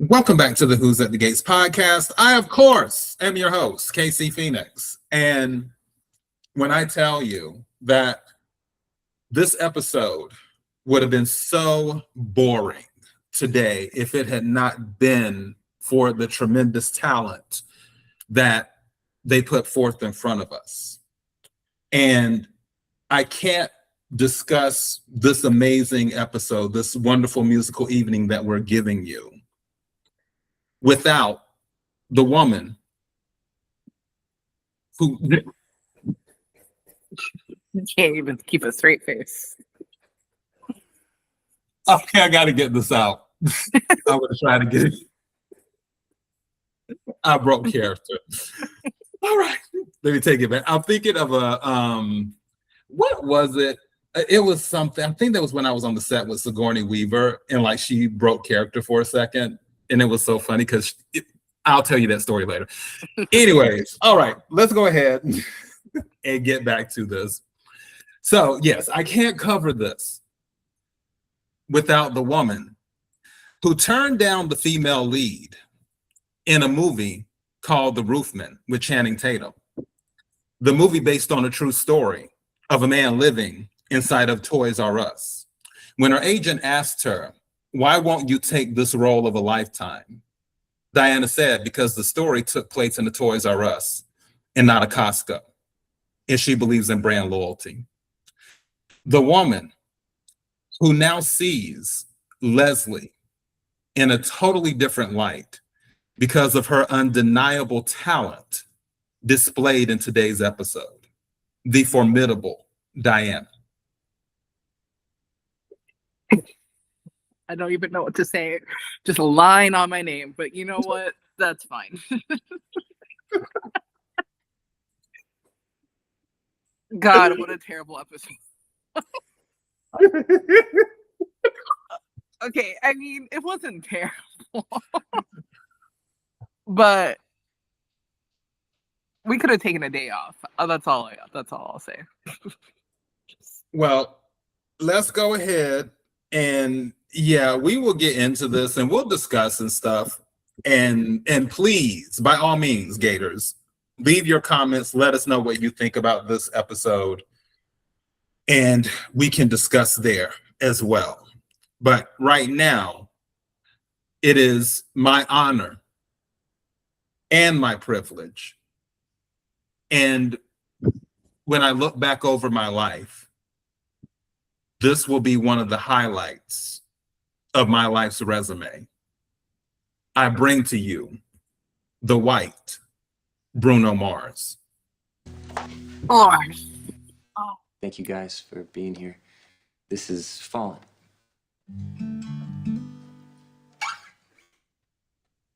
Welcome back to the Who's at the Gates podcast. I, of course, am your host, KC Phoenix. And when I tell you that this episode would have been so boring today if it had not been for the tremendous talent that they put forth in front of us. And I can't discuss this amazing episode, this wonderful musical evening that we're giving you, without the woman who can't even keep a straight face. Okay, I gotta get this out. I'm gonna try to get it. I broke character. All right, let me take it back. I'm thinking of a what was it? It was something. I think that was when I was on the set with Sigourney Weaver, and like she broke character for a second. And it was so funny because I'll tell you that story later. Anyways, all right, let's go ahead and get back to this. So yes, I can't cover this without the woman who turned down the female lead in a movie called The Roofman with Channing Tatum. The movie based on a true story of a man living inside of Toys R Us. When her agent asked her, "Why won't you take this role of a lifetime?" Diana said, "Because the story took place in the Toys R Us and not a Costco. And she believes in brand loyalty." The woman who now sees Leslie in a totally different light because of her undeniable talent displayed in today's episode, the formidable Diana. I don't even know what to say. Just a line on my name, but you know what? That's fine. God, what a terrible episode. Okay, I mean, it wasn't terrible. But we could have taken a day off. That's all I'll say. Well, let's go ahead and yeah, we will get into this and we'll discuss and stuff. And please, by all means, Gators, leave your comments. Let us know what you think about this episode. And we can discuss there as well. But right now, it is my honor and my privilege. And when I look back over my life, this will be one of the highlights of my life's resume. I bring to you the white Bruno Mars. Oh. Thank you guys for being here. This is Fallen.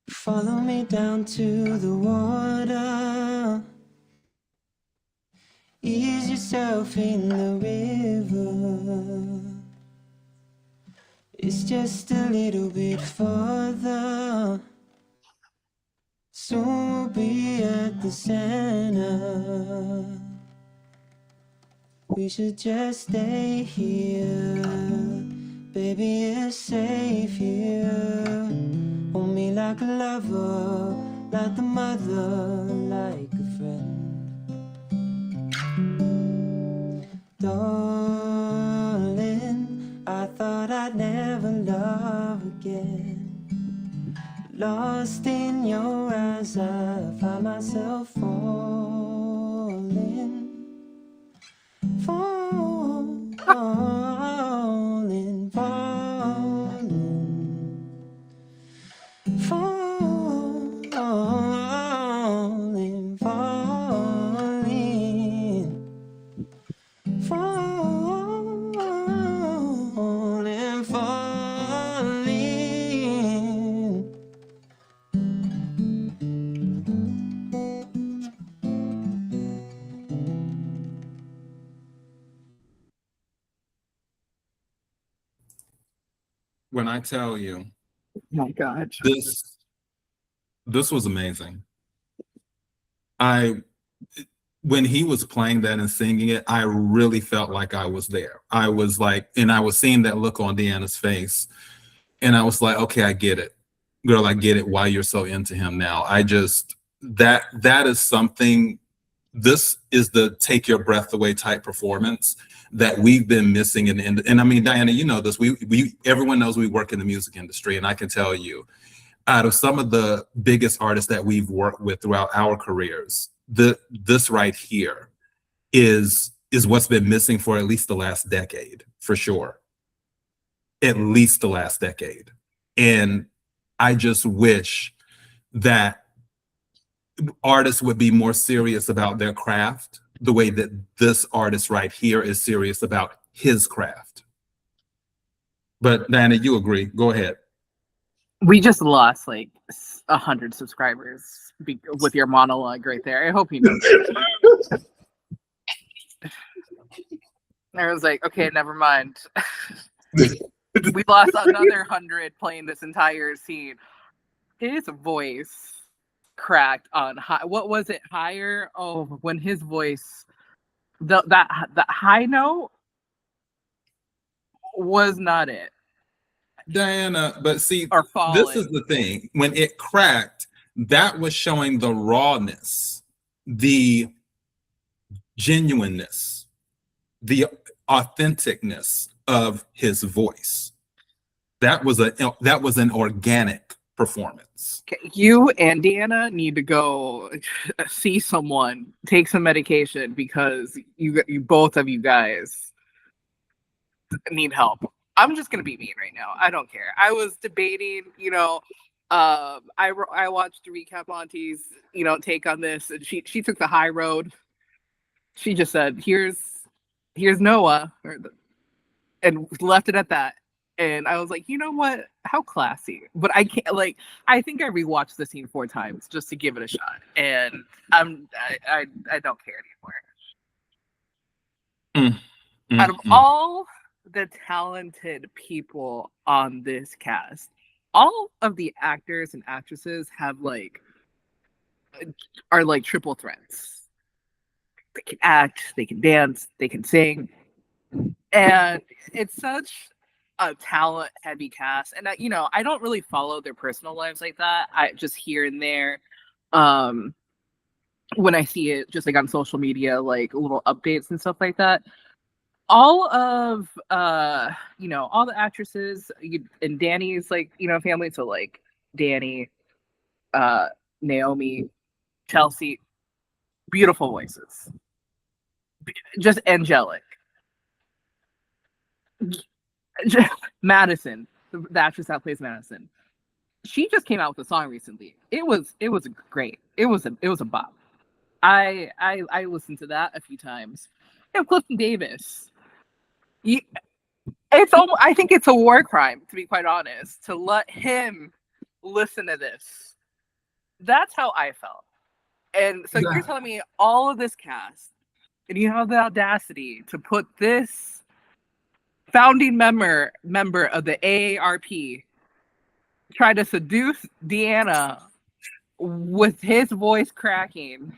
Follow me down to the water. Ease yourself in the river. It's just a little bit further. Soon we'll be at the center. We should just stay here. Baby, it's safe here. Hold me like a lover, like the mother, like a friend. Darling, I thought I'd never love again. Lost in your eyes, I find myself falling. Falling, falling, falling, falling, falling, falling, falling. When I tell you, Oh my God. this was amazing. When he was playing that and singing it, I really felt like I was there. I was like, and I was seeing that look on Deanna's face, and I was like, okay, I get it. girl, I get it why you're so into him now. I just, that is something, this is the take your breath away type performance that we've been missing and I mean, Diana, you know this, everyone knows we work in the music industry, and I can tell you, out of some of the biggest artists that we've worked with throughout our careers, this right here is what's been missing for at least the last decade, for sure. At least the last decade. And I just wish that artists would be more serious about their craft the way that this artist right here is serious about his craft. But Diana, you agree. Go ahead. We just lost like 100 subscribers with your monologue right there. I hope you know. I was like, okay, never mind. We lost another 100 playing this entire scene. His voice cracked on high. What was it? Higher? Oh, when his voice, the high note was not it. Diana, but see, Or falling. this is the thing. When it cracked, that was showing the rawness, the genuineness, the authenticness of his voice. That was an organic performance. Okay, you and Deanna need to go see someone, take some medication, because you both of you guys need help. I'm just gonna be mean right now. I don't care. I was debating, I watched Recap Monty's, take on this, and she took the high road. She just said, "Here's Noah," and left it at that. And I was like, you know what? How classy. But I can't, I think I rewatched the scene 4 times just to give it a shot. And I don't care anymore. Out of all the talented people on this cast, all of the actors and actresses are triple threats. They can act, they can dance, they can sing. And it's such a talent heavy cast, and I don't really follow their personal lives like that. I just here and there when I see it just on social media, little updates and stuff like that. All of all the actresses and Danny's family, so Danny, Naomi, Chelsea, beautiful voices, just angelic. Madison, the actress that plays Madison, she just came out with a song recently. It was great. It was a bop. I listened to that a few times. Clifton Davis. I think it's a war crime, to be quite honest, to let him listen to this. That's how I felt. And so you're telling me all of this cast, and you have the audacity to put this founding member of the AARP try to seduce Deanna with his voice cracking,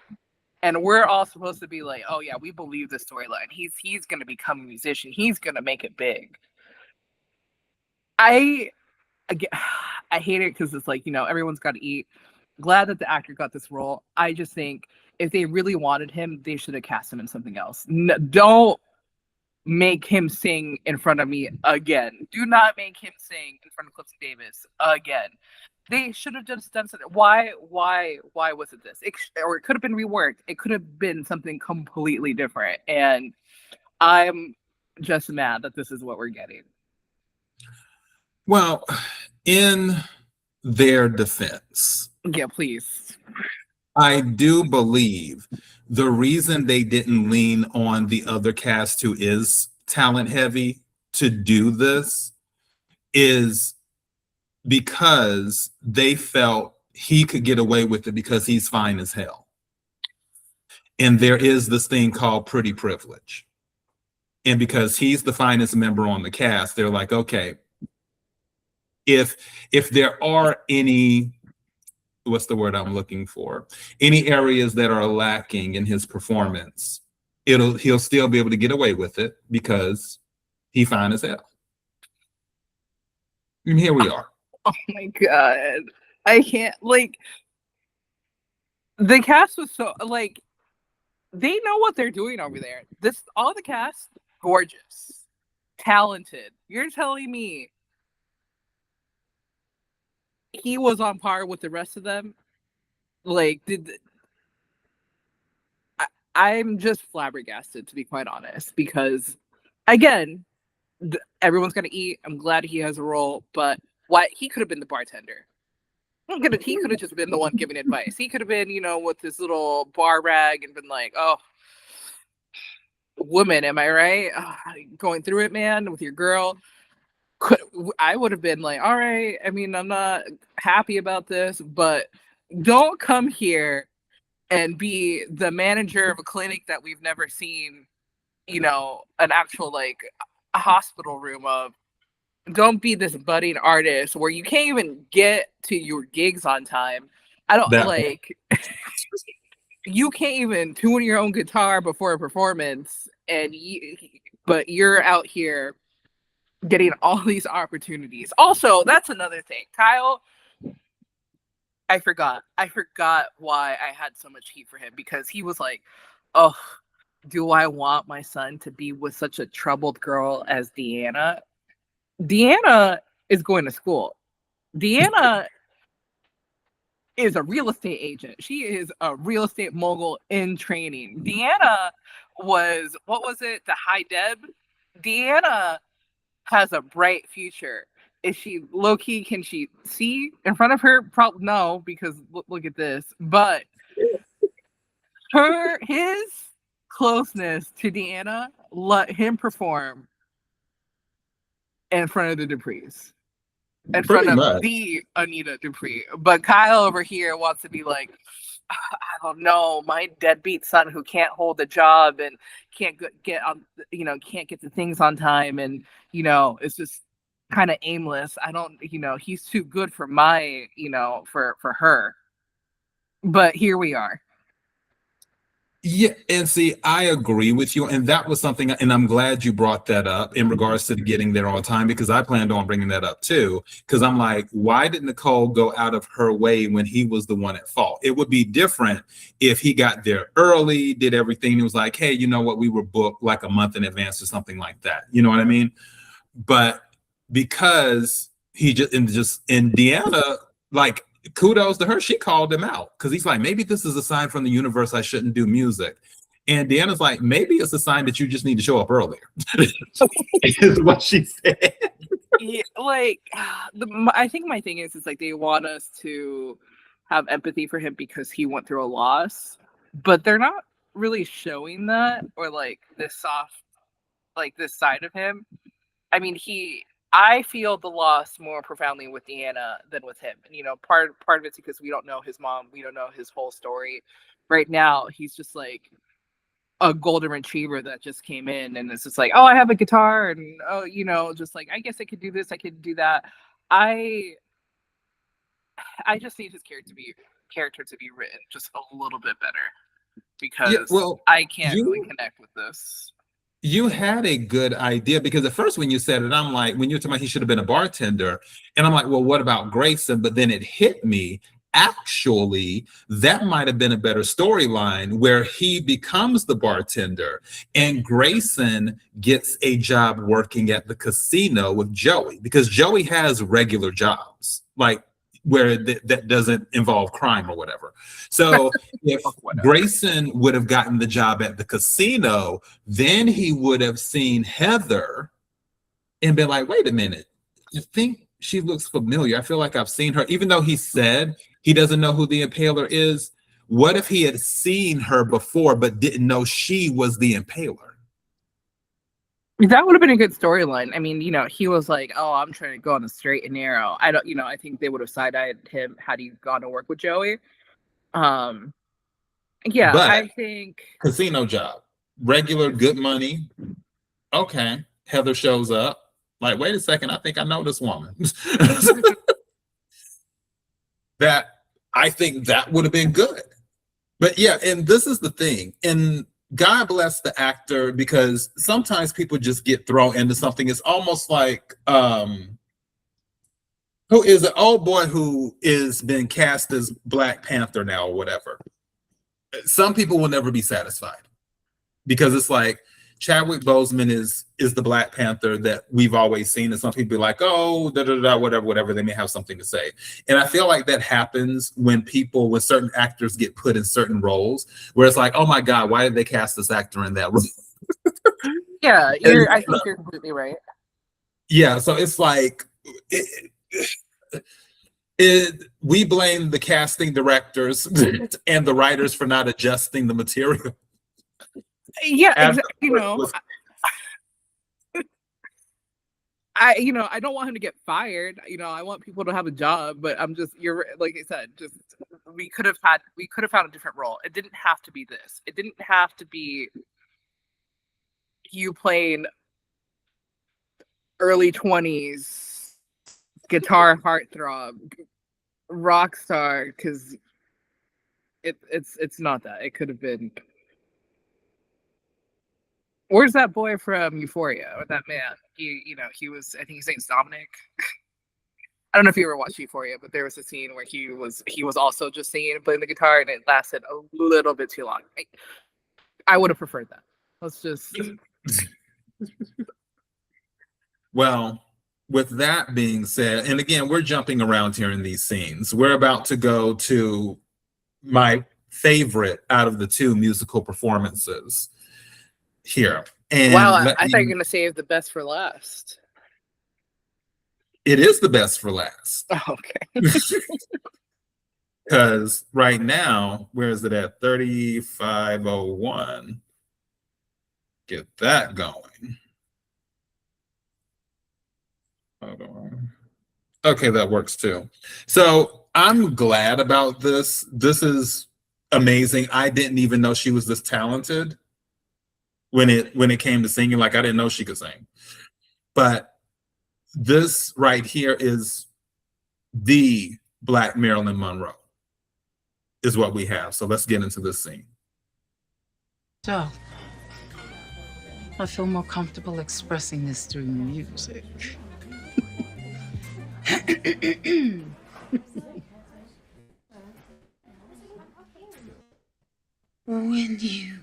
and we're all supposed to be like, oh yeah, we believe the storyline. He's gonna become a musician. He's gonna make it big. I hate it because it's everyone's got to eat. Glad that the actor got this role. I just think if they really wanted him, they should have cast him in something else. Don't make him sing in front of me again. Do not make him sing in front of Clifton Davis again. They should have just done something. Why was it this? It could have been reworked. It could have been something completely different. And I'm just mad that this is what we're getting. Well, in their defense, yeah, please. I do believe the reason they didn't lean on the other cast who is talent heavy to do this is because they felt he could get away with it because he's fine as hell. And there is this thing called pretty privilege. And because he's the finest member on the cast, they're like, okay, if there are any, what's the word I'm looking for? Any areas that are lacking in his performance, he'll still be able to get away with it because he's fine as hell. And here we are. Oh my God. I can't, like, the cast was so, like, they know what they're doing over there. All the cast, gorgeous, talented. You're telling me he was on par with the rest of them? Like, I'm just flabbergasted, to be quite honest, because, again, everyone's gonna eat. I'm glad he has a role, but why he could have been the bartender. He could have just been the one giving advice. He could have been, with his little bar rag and been like, "Oh, woman, am I right? Going through it, man, with your girl." I would have been like, "All right. I mean, I'm not happy about this, but don't come here and be the manager of a clinic that we've never seen, an actual, like, a hospital room of. Don't be this budding artist where you can't even get to your gigs on time. I don't like you can't even tune your own guitar before a performance, but you're out here getting all these opportunities. Also, that's another thing. Kyle, I forgot why I had so much heat for him, because he was like, "Oh, do I want my son to be with such a troubled girl as Deanna?" Deanna is going to school. Deanna is a real estate agent. She is a real estate mogul in training. Deanna was, what was it? The high Deb? Deanna has a bright future. Is she low key? Can she see in front of her? Probably no, because look at this. But his closeness to Deanna let him perform in front of the Duprees, in front of the Anita Dupree. But Kyle over here wants to be like, I don't know, my deadbeat son who can't hold a job and can't get on, can't get the things on time, and it's just kind of aimless. I don't, he's too good for my, for her. But here we are. Yeah, and see, I agree with you, and that was something, and I'm glad you brought that up in regards to getting there on time, because I planned on bringing that up too, because I'm like, why did Nicole go out of her way when he was the one at fault? It would be different if he got there early, did everything, and was like, hey, you know what, we were booked like a month in advance or something like that. You know what I mean? But because and Deanna, like, kudos to her, she called him out, because he's like, maybe this is a sign from the universe I shouldn't do music. And Deanna's like, maybe it's a sign that you just need to show up earlier. Is what she said. Yeah, like, I think my thing is like, they want us to have empathy for him because he went through a loss, but they're not really showing that, or like this soft, like this side of him. I mean, I feel the loss more profoundly with Deanna than with him. And, part of it's because we don't know his mom. We don't know his whole story. Right now, he's just like a golden retriever that just came in, and it's just like, oh, I have a guitar, and, oh, just like, I guess I could do this, I could do that. I just need his character to be written just a little bit better, because I can't really connect with this. You had a good idea, because at first when you said it, I'm like, when you're talking about he should have been a bartender, and I'm like, well, what about Grayson? But then it hit me, actually, that might have been a better storyline, where he becomes the bartender and Grayson gets a job working at the casino with Joey, because Joey has regular jobs, like, where that doesn't involve crime or whatever. So if Grayson would have gotten the job at the casino, then he would have seen Heather and been like, wait a minute, I think she looks familiar. I feel like I've seen her, even though he said he doesn't know who the impaler is. What if he had seen her before but didn't know she was the impaler? That would have been a good storyline. I mean, he was like, oh, I'm trying to go on the straight and narrow. I think they would have side-eyed him had he gone to work with Joey. Yeah, but I think casino job, regular, good money. Okay, Heather shows up. Like, wait a second, I think I know this woman. I think that would have been good. But yeah, and this is the thing. And God bless the actor, because sometimes people just get thrown into something. It's almost like Who is an old boy who is been cast as Black Panther now or whatever. Some people will never be satisfied because it's like Chadwick Boseman is the Black Panther that we've always seen, and some people be like, oh, da da da, whatever. They may have something to say, and I feel like that happens when certain actors get put in certain roles, where it's like, oh my God, why did they cast this actor in that role? Yeah, I think you're completely right. Yeah, so it's like we blame the casting directors and the writers for not adjusting the material. Yeah, exactly. I don't want him to get fired. I want people to have a job, but you're like I said, just we could have found a different role. It didn't have to be this. It didn't have to be you playing early 20s guitar heartthrob rock star, because it's not that. It could have been. Where's that boy from Euphoria? Or that man? He was. I think his name's Dominic. I don't know if you ever watched Euphoria, but there was a scene where he was also just singing and playing the guitar, and it lasted a little bit too long. I would have preferred that. Let's just. Well, with that being said, and again, we're jumping around here in these scenes. We're about to go to my favorite out of the two musical performances here. And wow, I thought you were going to save the best for last. It is the best for last. Oh, okay. Because right now, where is it at? 35:01. Get that going. Hold on. Okay, that works too. So I'm glad about this. This is amazing. I didn't even know she was this talented when it came to singing. Like, I didn't know she could sing. But this right here is the Black Marilyn Monroe, is what we have. So let's get into this scene. So, I feel more comfortable expressing this through music. When you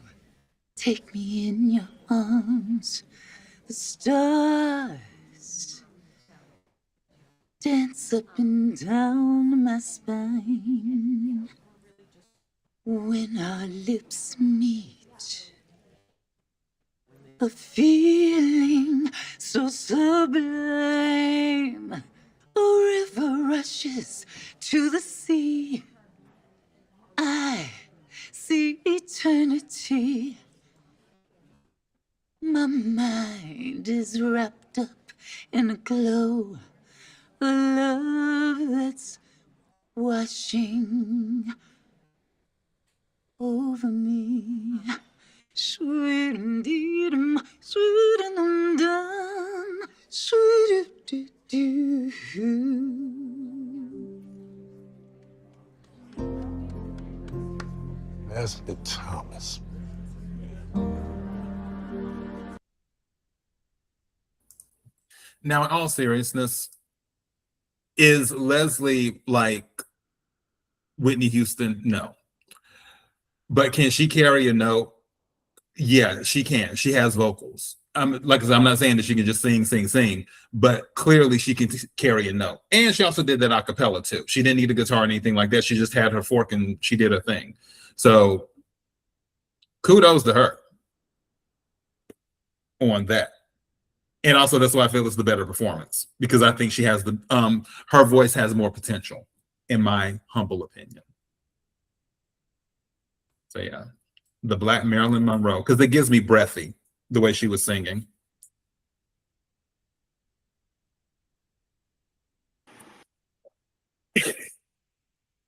take me in your arms, the stars dance up and down my spine. When our lips meet, a feeling so sublime. A river rushes to the sea. I see eternity. My mind is wrapped up in a glow, a love that's washing over me. Sweet indeed, sweet and undone, sweet do. Leslie Thomas. Now, in all seriousness, is Leslie like Whitney Houston? No. But can she carry a note? Yeah, she can. She has vocals. Like I said, I'm not saying that she can just sing, but clearly she can carry a note. And she also did that a cappella too. She didn't need a guitar or anything like that. She just had her fork and she did her thing. So kudos to her on that. And also that's why I feel it's the better performance, because I think she has her voice has more potential, in my humble opinion. So yeah, the Black Marilyn Monroe, because it gives me breathy the way she was singing.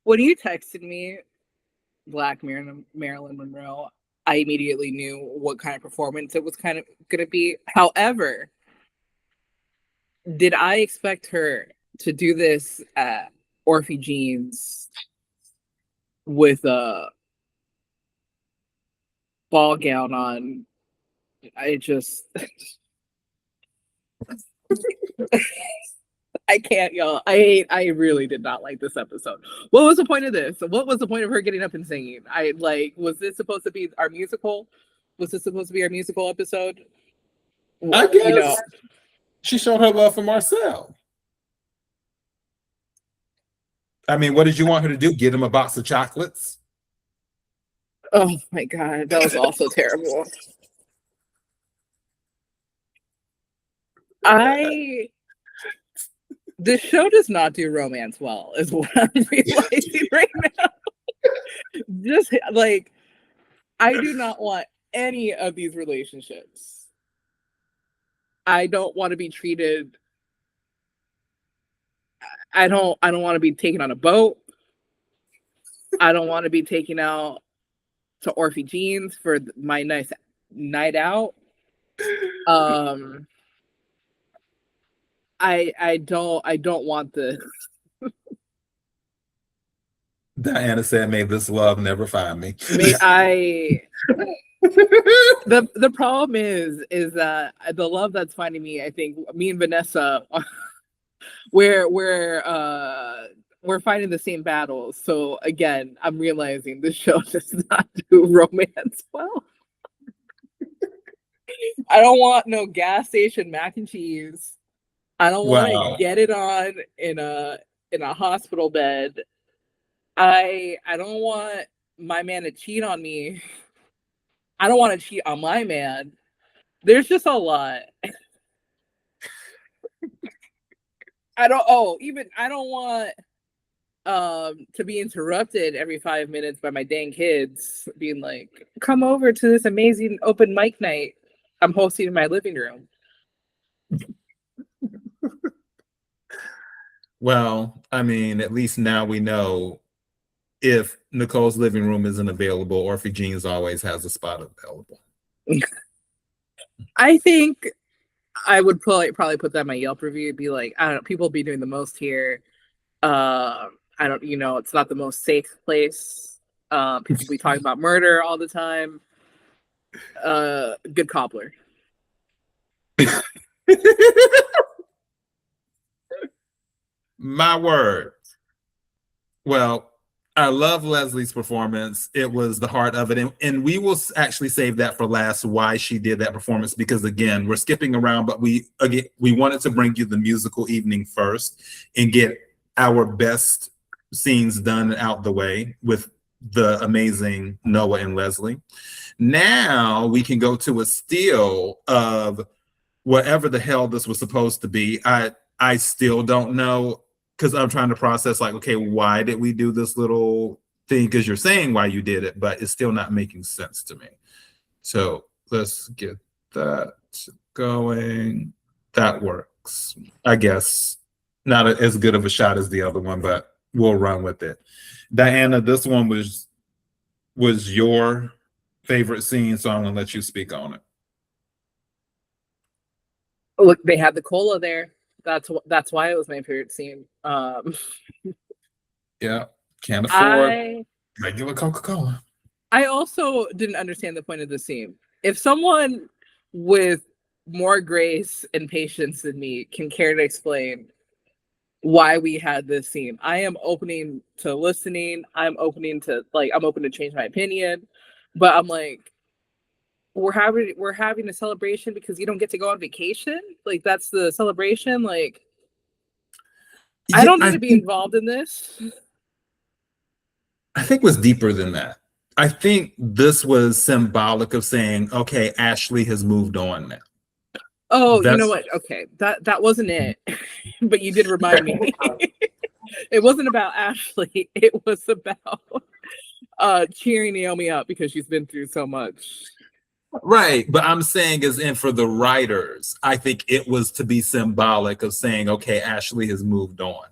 When you texted me Black Marilyn Monroe, I immediately knew what kind of performance it was kind of going to be. However, did I expect her to do this at Orphey Gene's with a ball gown on? I just I can't, y'all. I really did not like this episode. What was the point of this? What was the point of her getting up and singing? Was this supposed to be our musical? Was this supposed to be our musical episode? I guess You know, she showed her love for Marcel. I mean, what did you want her to do? Get him a box of chocolates? oh my God, that was also terrible. This show does not do romance well, is what I'm realizing right now. Just like, I do not want any of these relationships. I don't want to be treated. I don't want to be taken on a boat. I don't want to be taken out to Orphey Gene's for my nice night out. I don't want this. Diana said, "May this love never find me." The problem is that the love that's finding me, I think me and Vanessa, we're fighting the same battles. So again, I'm realizing this show does not do romance well. I don't want no gas station mac and cheese. I don't want to get it on in a hospital bed. I don't want my man to cheat on me. I don't want to cheat on my man. There's just a lot. I don't want to be interrupted every 5 minutes by my dang kids being like, come over to this amazing open mic night I'm hosting in my living room. Well, I mean, at least now we know if Nicole's living room isn't available, Orphey Gene's always has a spot available. I think I would probably put that in my Yelp review. Be like, I don't know, people be doing the most here. I don't, it's not the most safe place. People be talking about murder all the time. Good cobbler. My word. Well, I love Leslie's performance. It was the heart of it. And we will actually save that for last, why she did that performance, because again, we're skipping around, but we wanted to bring you the musical evening first and get our best scenes done out the way with the amazing Noah and Leslie. Now we can go to a steal of whatever the hell this was supposed to be. I still don't know, because I'm trying to process, like, okay, why did we do this little thing? Because you're saying why you did it, but it's still not making sense to me. So let's get that going. That works. I guess not as good of a shot as the other one, but we'll run with it. Diana, this one was your favorite scene, so I'm gonna let you speak on it. Look, they had the cola there. That's why it was my favorite scene. Yeah, can't afford regular Coca-Cola. I also didn't understand the point of the scene. If someone with more grace and patience than me can care to explain why we had this scene, I am opening to listening. I'm open to change my opinion, but I'm like, we're having a celebration because you don't get to go on vacation. Like, that's the celebration. Like, I don't need to be involved in this. I think it was deeper than that. I think this was symbolic of saying, okay, Ashley has moved on now. Oh, you know what? Okay, that wasn't it. But you did remind me. It wasn't about Ashley. It was about cheering Naomi up because she's been through so much. Right, but I'm saying, as in for the writers, I think it was to be symbolic of saying, okay, Ashley has moved on.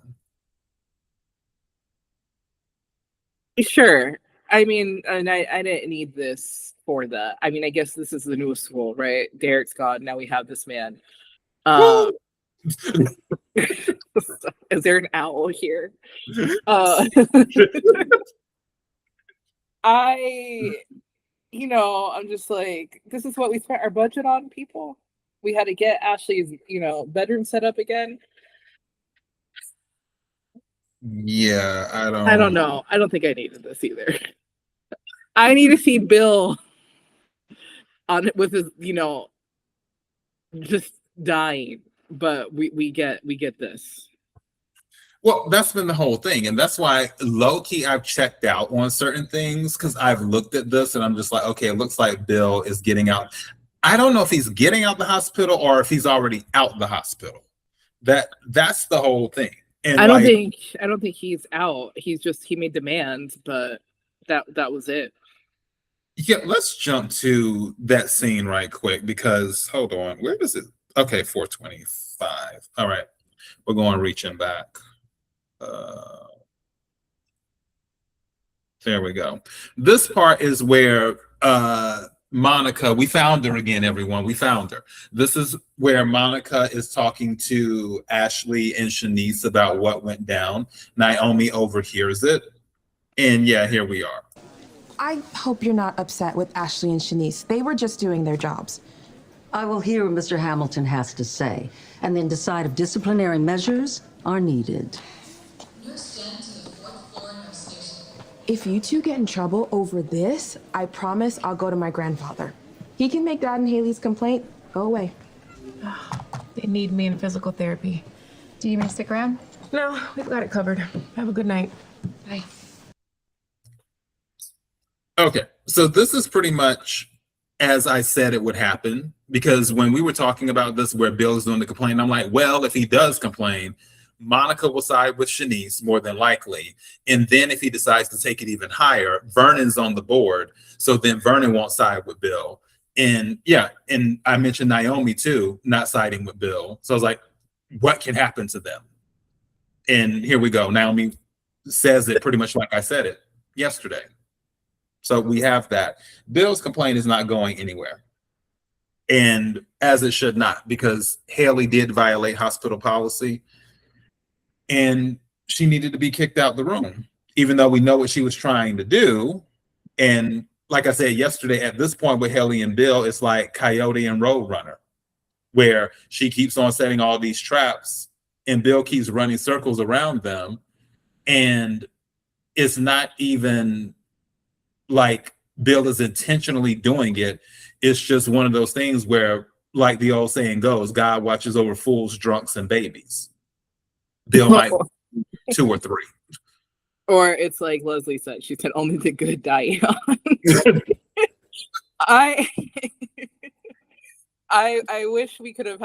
Sure. I mean, and I didn't need this for that. I mean, I guess this is the newest school, right? Derek's gone. Now we have this man. Is there an owl here? I'm just like, this is what we spent our budget on, people. We had to get Ashley's, bedroom set up again. Yeah, I don't know. I don't think I needed this either. I need to see Bill on with his, just dying. But we get this. Well, that's been the whole thing. And that's why low key I've checked out on certain things because I've looked at this and I'm just like, okay, it looks like Bill is getting out. I don't know if he's getting out the hospital or if he's already out the hospital. That's the whole thing. And I don't think he's out. He made demands, but that was it. Yeah, let's jump to that scene right quick because hold on, where does it? Okay, 425. All right, we're going reaching back. There we go. This part is where Monica, we found her again, everyone. We found her. This is where Monica is talking to Ashley and Shanice about what went down. Naomi overhears it. And yeah, here we are. I hope you're not upset with Ashley and Shanice. They were just doing their jobs. I will hear what Mr. Hamilton has to say, and then decide if disciplinary measures are needed. If you two get in trouble over this, I promise I'll go to my grandfather. He can make Dad and Haley's complaint go away. They need me in physical therapy. Do you want me to stick around? No, we've got it covered. Have a good night. Bye. Okay, so this is pretty much as I said it would happen, because when we were talking about this where Bill is doing the complaint, I'm like, well, if he does complain, Monica will side with Shanice more than likely. And then if he decides to take it even higher, Vernon's on the board. So then Vernon won't side with Bill. And yeah, and I mentioned Naomi too, not siding with Bill. So I was like, what can happen to them? And here we go. Naomi says it pretty much like I said it yesterday. So we have that. Bill's complaint is not going anywhere. And as it should not, because Haley did violate hospital policy and she needed to be kicked out the room, even though we know what she was trying to do. And like I said yesterday, at this point with Haley and Bill, it's like Coyote and Roadrunner, where she keeps on setting all these traps and Bill keeps running circles around them. And it's not even like Bill is intentionally doing it. It's just one of those things where, like the old saying goes, God watches over fools, drunks, and babies. Bill might 2 or 3. Or it's like Leslie said, she said only the good die young. I wish we could have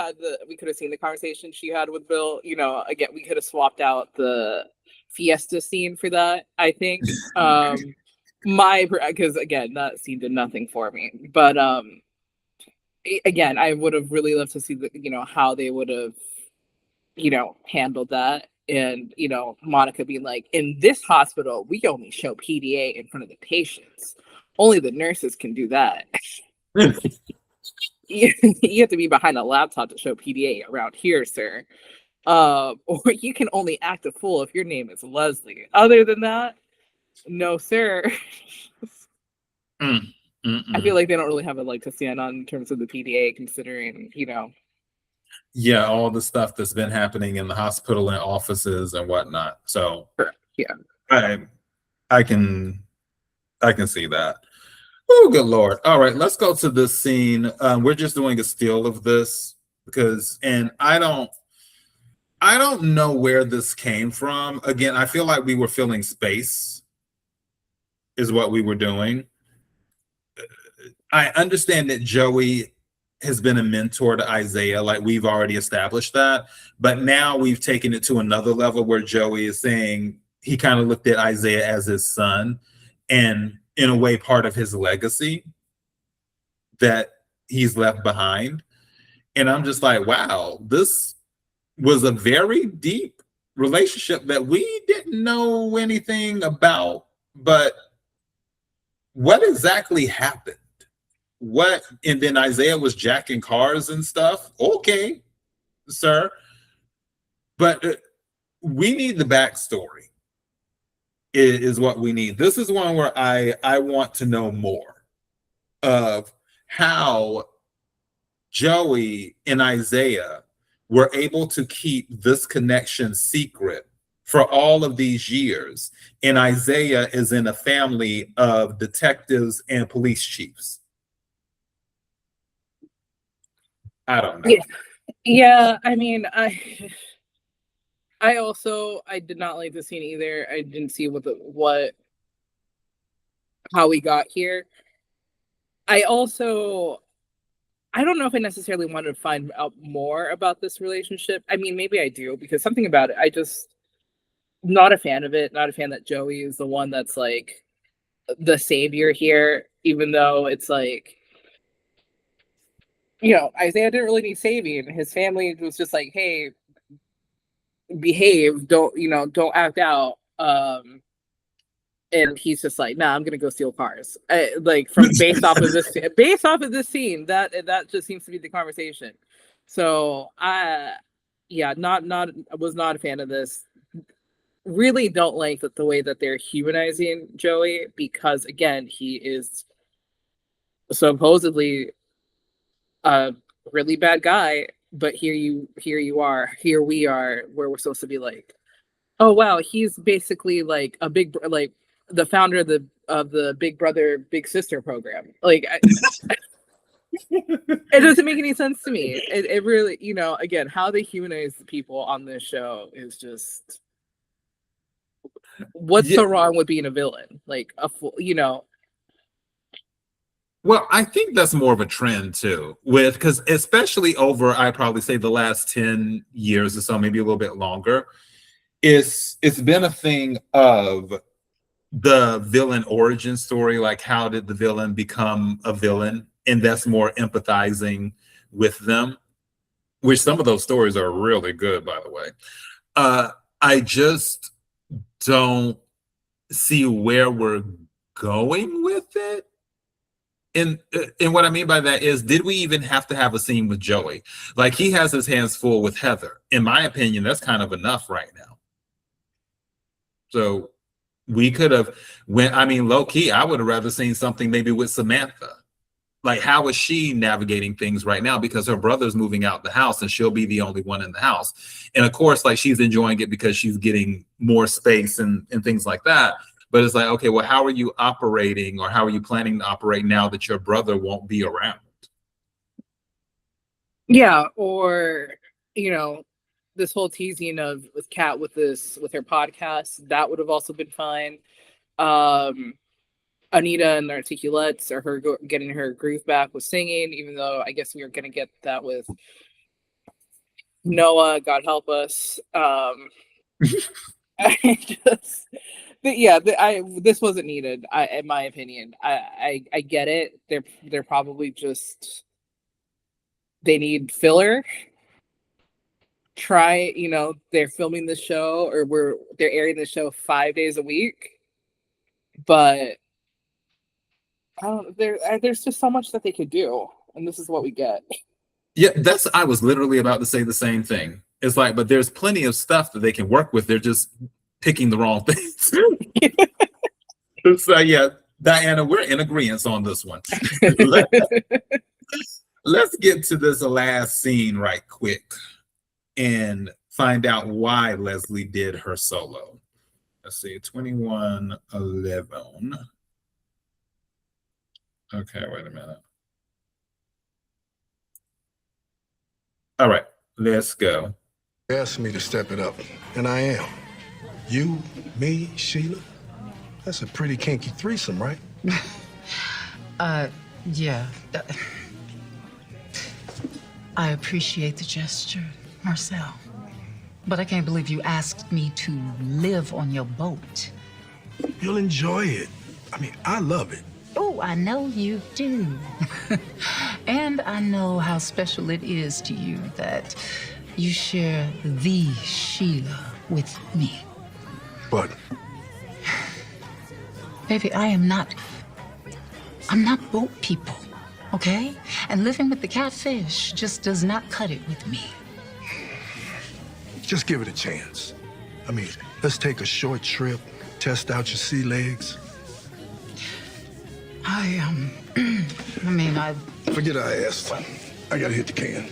seen the conversation she had with Bill. Again, we could have swapped out the fiesta scene for that, I think. Because again, that scene did nothing for me. But again, I would have really loved to see how they would have handled that. And Monica being like, in this hospital we only show PDA in front of the patients, only the nurses can do that. You have to be behind a laptop to show PDA around here, sir. Or you can only act a fool if your name is Leslie. Other than that, no, sir. I feel like they don't really have a leg to stand on in terms of the PDA, considering, Yeah, all the stuff that's been happening in the hospital and offices and whatnot. So yeah, I can see that. Oh, good Lord. All right, let's go to this scene. We're just doing a still of this and I don't know where this came from. Again, I feel like we were filling space is what we were doing. I understand that Joey has been a mentor to Izaiah, like we've already established that, but now we've taken it to another level where Joey is saying he kind of looked at Izaiah as his son and in a way part of his legacy that he's left behind. And I'm just like, wow, this was a very deep relationship that we didn't know anything about. But what exactly happened? And then Izaiah was jacking cars and stuff. Okay, sir. But we need the backstory is what we need. This is one where I want to know more of how Joey and Izaiah were able to keep this connection secret for all of these years, and Izaiah is in a family of detectives and police chiefs? I don't know. Yeah, I mean, I did not like the scene either. I didn't see how we got here. I don't know if I necessarily wanted to find out more about this relationship. I mean, maybe I do, because something about it, not a fan of it. Not a fan that Joey is the one that's like the savior here, even though it's like, Izaiah didn't really need saving. His family was just like, hey, behave, don't act out. And he's just like, nah, I'm gonna go steal cars. Based off of this scene, that just seems to be the conversation. So I was not a fan of this. Really don't like the way that they're humanizing Joey, because again, he is supposedly a really bad guy, but here we are, where we're supposed to be like, oh wow, he's basically like the founder of the Big Brother Big Sister program. It doesn't make any sense to me. It really, again, how they humanize the people on this show is just, what's so wrong with being a villain? Well, I think that's more of a trend too, because especially over, I'd probably say the last 10 years or so, maybe a little bit longer, it's been a thing of the villain origin story. Like, how did the villain become a villain? And that's more empathizing with them, which some of those stories are really good, by the way. I just don't see where we're going with it. And what I mean by that is, did we even have to have a scene with Joey? Like, he has his hands full with Heather. In my opinion, that's kind of enough right now. So we could have low key, I would have rather seen something maybe with Samantha. Like, how is she navigating things right now? Because her brother's moving out the house and she'll be the only one in the house. And of course, like, she's enjoying it because she's getting more space and things like that. But it's like, okay, well, how are you operating, or how are you planning to operate now that your brother won't be around? Yeah, or, this whole teasing with Kat with her podcast, that would have also been fine. Anita and the Articulates, or her getting her groove back with singing, even though I guess we were going to get that with Noah, God help us. This wasn't needed. In my opinion, I get it. They're probably just, they need filler. They're filming the show, or they're airing the show 5 days a week, but there's just so much that they could do, and this is what we get. Yeah, I was literally about to say the same thing. It's like, but there's plenty of stuff that they can work with. They're just picking the wrong things. So yeah, Diana, we're in agreement on this one. Let's get to this last scene right quick and find out why Leslie did her solo. Let's see, 2111. Okay, wait a minute. All right, let's go. They asked me to step it up, and I am. You, me, Sheila. That's a pretty kinky threesome, right? Yeah. I appreciate the gesture, Marcel. But I can't believe you asked me to live on your boat. You'll enjoy it. I mean, I love it. Oh, I know you do. And I know how special it is to you that you share the Sheila with me. But baby, I'm not boat people, okay? And living with the catfish just does not cut it with me. just give it a chance. I mean, let's take a short trip, test out your sea legs. Forget I asked. I gotta hit the can.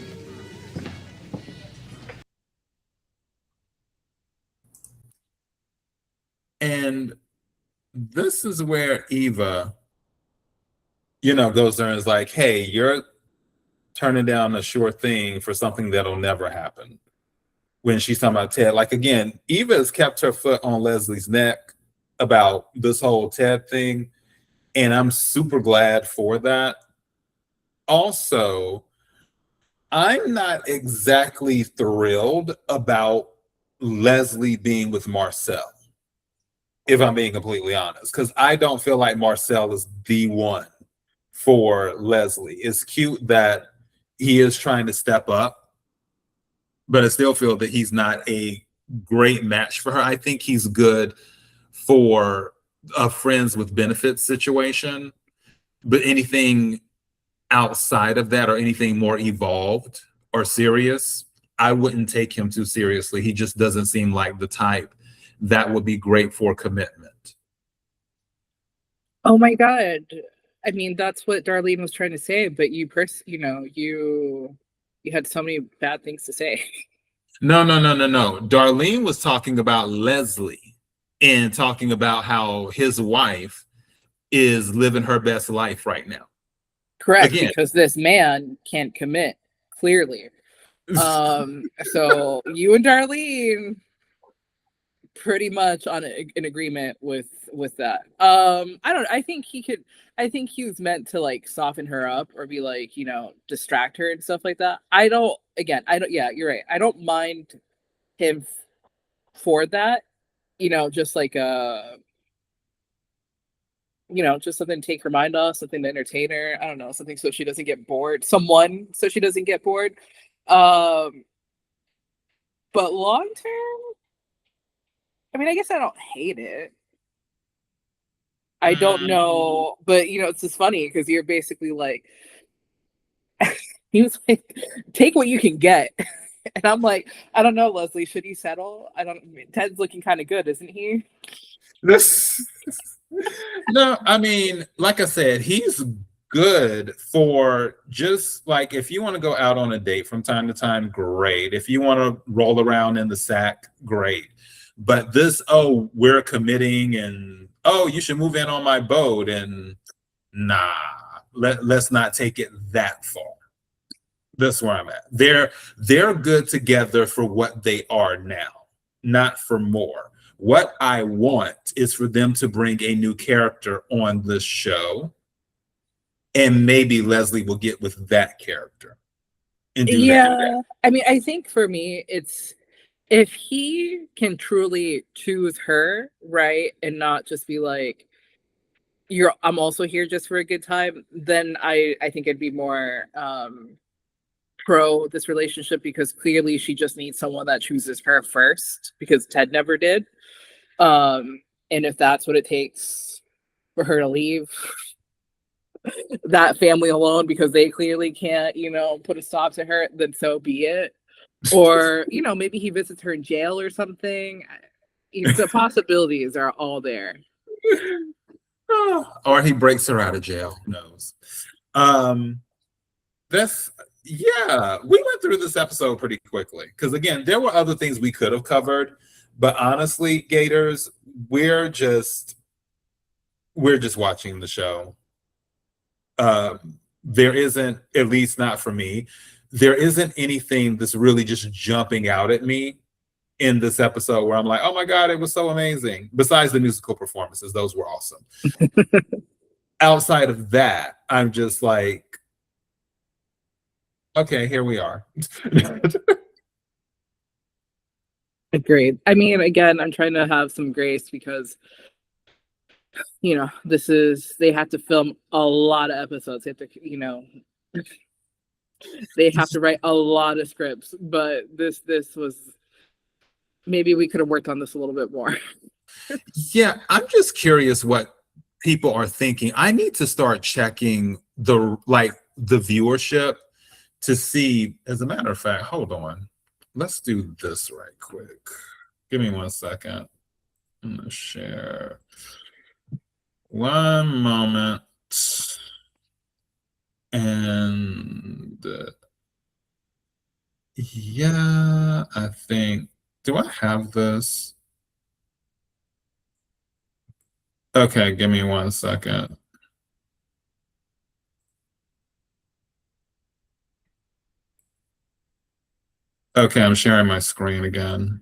And this is where Eva, goes there and is like, hey, you're turning down a sure thing for something that'll never happen. When she's talking about Ted, like, again, Eva has kept her foot on Leslie's neck about this whole Ted thing, and I'm super glad for that. Also, I'm not exactly thrilled about Leslie being with Marcel, if I'm being completely honest, because I don't feel like Marcel is the one for Leslie. It's cute that he is trying to step up, but I still feel that he's not a great match for her. I think he's good for a friends with benefits situation, but anything outside of that or anything more evolved or serious, I wouldn't take him too seriously. He just doesn't seem like the type that would be great for commitment. Oh my God. I mean, that's what Darlene was trying to say, but you had so many bad things to say. No. Darlene was talking about Leslie and talking about how his wife is living her best life right now. Correct, Again. because this man can't commit, clearly. So you and Darlene pretty much on in agreement with that. I think he was meant to like soften her up or be like, distract her and stuff like that. Yeah, you're right. I don't mind him for that, just like just something to take her mind off, something to entertain her. I don't know, something so she doesn't get bored. Someone so she doesn't get bored. But long term, I mean, I guess I don't hate it. I don't know, but it's just funny because you're basically like, he was like, take what you can get. And I'm like, I don't know, Leslie, should he settle? Ted's looking kind of good, isn't he? No, I mean, like I said, he's good for just like, if you want to go out on a date from time to time, great. If you want to roll around in the sack, great. But this, we're committing and, you should move in on my boat, and nah, let's not take it that far. That's where I'm at. They're good together for what they are now, not for more. What I want is for them to bring a new character on the show, and maybe Leslie will get with that character and do that. I mean, I think for me, it's if he can truly choose her, right, and not just be like, I'm also here just for a good time, then I think it'd be more pro this relationship, because clearly she just needs someone that chooses her first, because Ted never did. And if that's what it takes for her to leave that family alone because they clearly can't, put a stop to her, then so be it. Or, maybe he visits her in jail or something. The possibilities are all there. Or he breaks her out of jail. Who knows? We went through this episode pretty quickly because, again, there were other things we could have covered, but honestly, Gators, we're just watching the show. There isn't, at least not for me, there isn't anything that's really just jumping out at me in this episode where I'm like, oh my God, it was so amazing. Besides the musical performances, those were awesome. Outside of that, I'm just like, okay, here we are. Agreed. I mean, again, I'm trying to have some grace because, they have to film a lot of episodes. They have to, they have to write a lot of scripts, but this was, maybe we could have worked on this a little bit more. Yeah, I'm just curious what people are thinking. I need to start checking the viewership to see. As a matter of fact, hold on. Let's do this right quick. Give me 1 second. I'm gonna share. One moment. And yeah, I think, do I have this? Okay, give me 1 second. Okay, I'm sharing my screen again.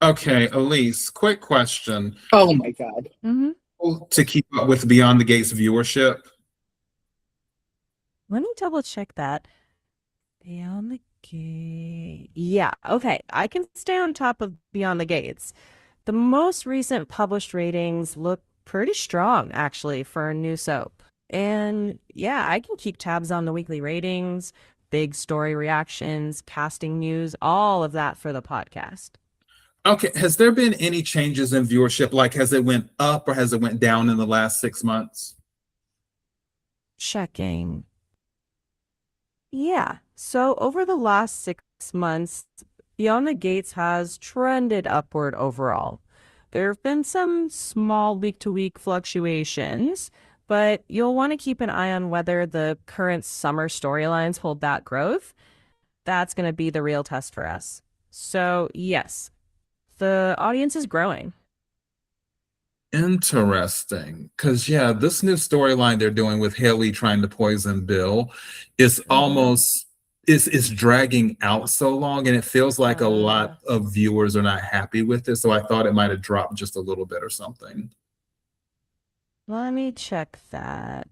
Okay, Elise, quick question. Oh my God. To keep up with Beyond the Gates viewership? Let me double check that. Beyond the Gate. Yeah, okay. I can stay on top of Beyond the Gates. The most recent published ratings look pretty strong, actually, for a new soap. And yeah, I can keep tabs on the weekly ratings, big story reactions, casting news, all of that for the podcast. Okay, has there been any changes in viewership? Like, has it went up or has it went down in the last 6 months? Checking. Yeah, so over the last 6 months, Beyond the Gates has trended upward overall. There have been some small week-to-week fluctuations, but you'll want to keep an eye on whether the current summer storylines hold that growth. That's going to be the real test for us. So, yes, the audience is growing. Interesting. Because, yeah, this new storyline they're doing with Haley trying to poison Bill is almost is dragging out so long, and it feels like a lot of viewers are not happy with it. So I thought it might have dropped just a little bit or something. Let me check that.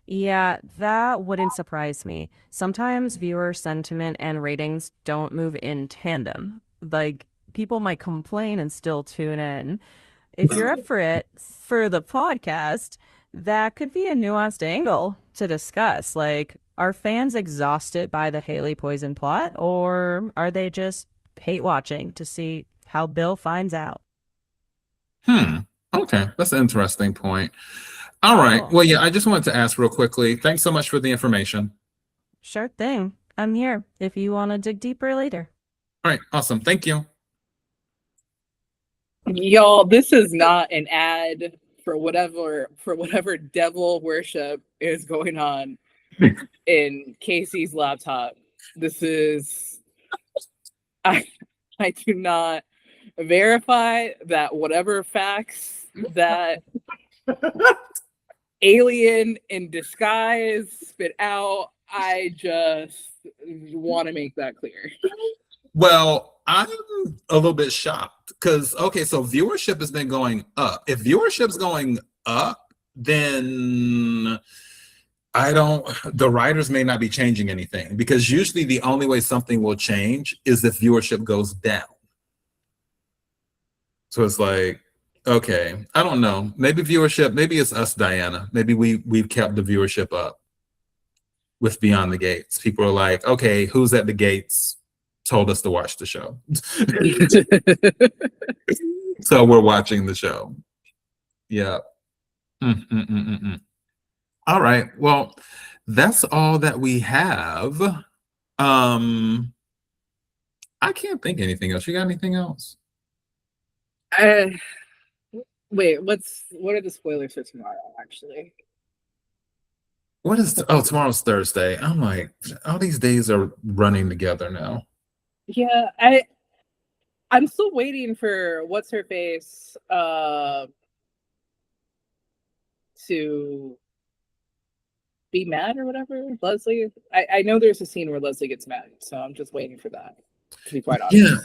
Yeah, that wouldn't surprise me. Sometimes viewer sentiment and ratings don't move in tandem. Like, people might complain and still tune in. If you're up for it, for the podcast, that could be a nuanced angle to discuss. Like, are fans exhausted by the Haley poison plot, or are they just hate watching to see how Bill finds out? Okay, that's an interesting point. All right. Cool. Well, yeah, I just wanted to ask real quickly. Thanks so much for the information. Sure thing. I'm here if you want to dig deeper later. All right, awesome. Thank you. Y'all, this is not an ad for whatever devil worship is going on in Casey's laptop. This is I do not verify that whatever facts that alien in disguise spit out. I just want to make that clear. Well, I'm a little bit shocked because, okay, so viewership has been going up. If viewership's going up, then the writers may not be changing anything, because usually the only way something will change is if viewership goes down. So it's like, okay, I don't know. Maybe it's us, Diana. Maybe we've kept the viewership up with Beyond the Gates. People are like, okay, who's at the gates told us to watch the show. So we're watching the show. Yeah. All right. Well, that's all that we have. I can't think of anything else. You got anything else? Wait, what are the spoilers for tomorrow, actually? Tomorrow's Thursday. I'm like, all these days are running together now. Yeah, I'm still waiting for what's her face to be mad or whatever. Leslie. I know there's a scene where Leslie gets mad, so I'm just waiting for that, to be quite honest. Yeah.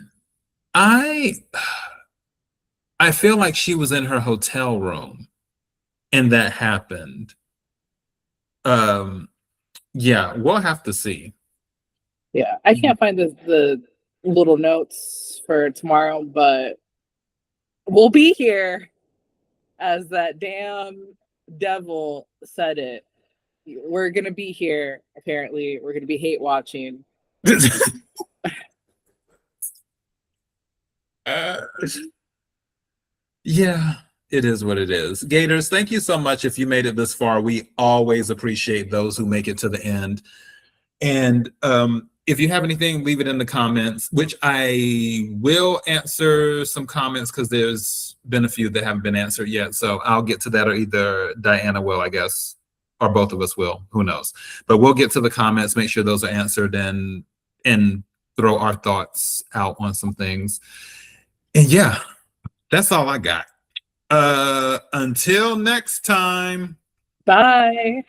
I feel like she was in her hotel room and that happened. Yeah, we'll have to see. Yeah, I can't find the little notes for tomorrow, but we'll be here, as that damn devil said it. We're gonna be here, apparently. We're gonna be hate watching. Yeah, it is what it is. Gators, thank you so much if you made it this far. We always appreciate those who make it to the end. And if you have anything, leave it in the comments, which I will answer some comments because there's been a few that haven't been answered yet. So I'll get to that, or either Diana will, I guess, or both of us will. Who knows? But we'll get to the comments, make sure those are answered, and throw our thoughts out on some things. And yeah, that's all I got. Until next time. Bye.